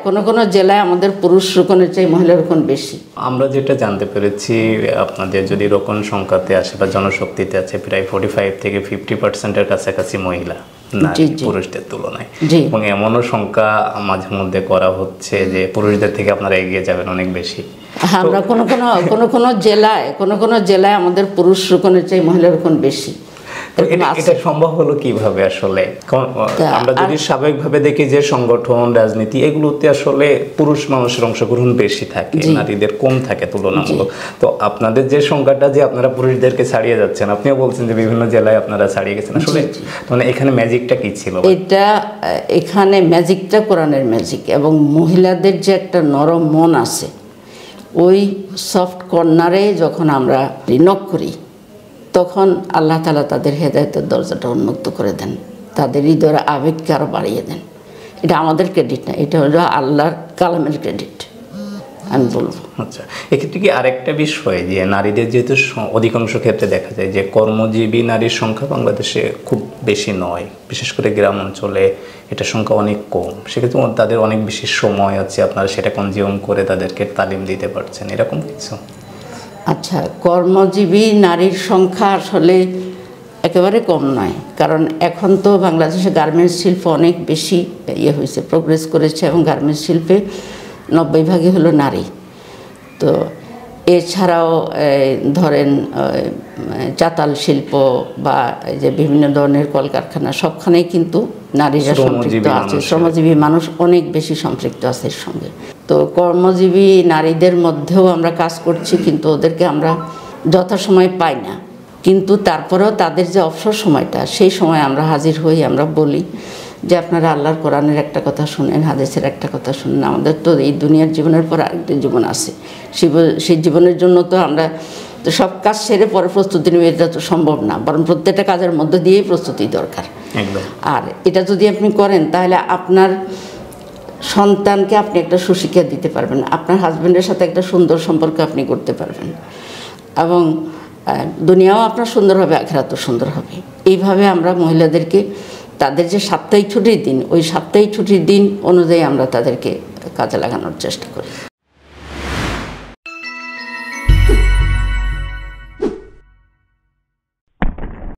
কোনো কোনো জেলায় আমাদের পুরুষ রোকনের চেয়ে মহিলা রোকন বেশি। আমরা যেটা জানতে পেরেছি, আপনাদের যদি রোকন সংখ্যাতে আসে বা জনশক্তিতে আছে প্রায় 45 থেকে 50%-এর কাছাকাছি মহিলা পুরুষদের তুলনায়, এবং এমনও সংখ্যা মাঝে মধ্যে করা হচ্ছে যে পুরুষদের থেকে আপনারা এগিয়ে যাবেন অনেক বেশি। আমরা কোনো কোনো জেলায় আমাদের পুরুষ রোকনের চেয়ে মহিলা রোকন বেশি। এটা সম্ভব হলো কিভাবে? আসলে আমরা যদি স্বাভাবিকভাবে দেখি যে সংগঠন, রাজনীতি এগুলোতে আসলে পুরুষ মানুষের অংশগ্রহণ বেশি থাকে, নারীদের কম থাকে তুলনামূলক। তো আপনাদের যে সংখ্যাটা যে আপনারা পুরুষদেরকে ছাড়িয়ে যাচ্ছেন, আপনিও বলছেন যে বিভিন্ন জেলায় আপনারা ছাড়িয়ে গেছেন, আসলে মানে এখানে ম্যাজিকটা কি ছিল? এখানে ম্যাজিকটা কোরআনের ম্যাজিক, এবং মহিলাদের যে একটা নরম মন আছে, ওই সফট কর্নারে যখন আমরা নক করি তখন আল্লাহ তাআলা তাদের হেদায়েতের দরজাটা উন্মুক্ত করে দেন, তাদের হৃদয়ের আবেগকে আরও বাড়িয়ে দেন। এটা আমাদের ক্রেডিট না, এটা হলো আল্লাহর কালামের ক্রেডিট আমি বলবো। আচ্ছা, এক্ষেত্রে কি আরেকটা বিষয় যে নারীদের যেহেতু অধিকাংশ ক্ষেত্রে দেখা যায় যে কর্মজীবী নারীর সংখ্যা বাংলাদেশে খুব বেশি নয়, বিশেষ করে গ্রাম অঞ্চলে এটার সংখ্যা অনেক কম, সেক্ষেত্রে তাদের অনেক বেশি সময় আছে, আপনারা সেটা কনজিউম করে তাদেরকে তালিম দিতে পারছেন, এরকম কিছু? আচ্ছা, কর্মজীবী নারীর সংখ্যা আসলে একেবারে কম নয়, কারণ এখন তো বাংলাদেশে গার্মেন্টস শিল্প অনেক বেশি হয়েছে, প্রোগ্রেস করেছে, এবং গার্মেন্টস শিল্পে 90% হলো নারী। তো এছাড়াও ধরেন চাতাল শিল্প বা যে বিভিন্ন ধরনের কলকারখানা, সবখানেই কিন্তু নারীরা সম্পৃক্ত আছে, শ্রমজীবী মানুষ অনেক বেশি সম্পৃক্ত আছে এর সঙ্গে। তো কর্মজীবী নারীদের মধ্যেও আমরা কাজ করছি, কিন্তু ওদেরকে আমরা যথাসময় পাই না, কিন্তু তারপরেও তাদের যে অবসর সময়টা, সেই সময় আমরা হাজির হই, আমরা বলি যে আপনারা আল্লাহর কোরআনের একটা কথা শুনেন, হাদিসের একটা কথা শুনেন, আমাদের তো এই দুনিয়ার জীবনের পর আরেকটা জীবন আছে, সেই জীবনের জন্য তো আমরা তো সব কাজ সেরে পরে প্রস্তুতি নেবে, এটা তো সম্ভব না, বরং প্রত্যেকটা কাজের মধ্যে দিয়েই প্রস্তুতি দরকার। আর এটা যদি আপনি করেন তাহলে আপনার সন্তানকে আপনি একটা সুশিক্ষা দিতে পারবেন, আপনার হাজব্যান্ডের সাথে একটা সুন্দর সম্পর্ক আপনি করতে পারবেন, এবং দুনিয়াও আপনার সুন্দর হবে, আখিরাতও সুন্দর হবে। এইভাবে আমরা মহিলাদেরকে তাদের যে সাপ্তাহিক ছুটির দিন, ওই সাপ্তাহিক ছুটির দিন অনুযায়ী আমরা তাদেরকে কাজে লাগানোর চেষ্টা করি।